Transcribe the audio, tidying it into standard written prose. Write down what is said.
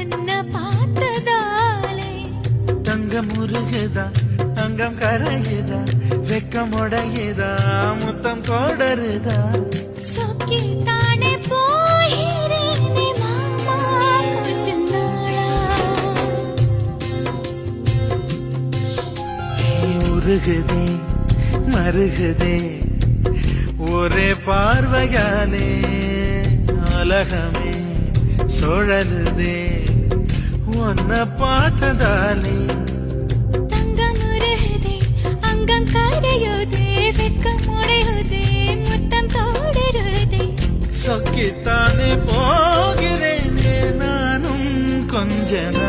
உன்னை பார்த்ததாலே தங்கம் உருகுதா அங்கம் கரையுதா வெக்கம் உடையுதா முத்தம் கோடருதா சொக்கி தானே போகிறேனே மாமா கொஞ்சம் நாளா உருகுதே மருகுதே ஒரே பார்வையாலே உலகமே சுழலுதே உன்னை பார்த்ததாலே தங்கம் உருகுதே அங்கம் கரையுதே வெக்கம் உடையுதே முத்தம் தோடுருதே சொக்கித்தானே போகிறேனே நானும் கொஞ்ச நாள்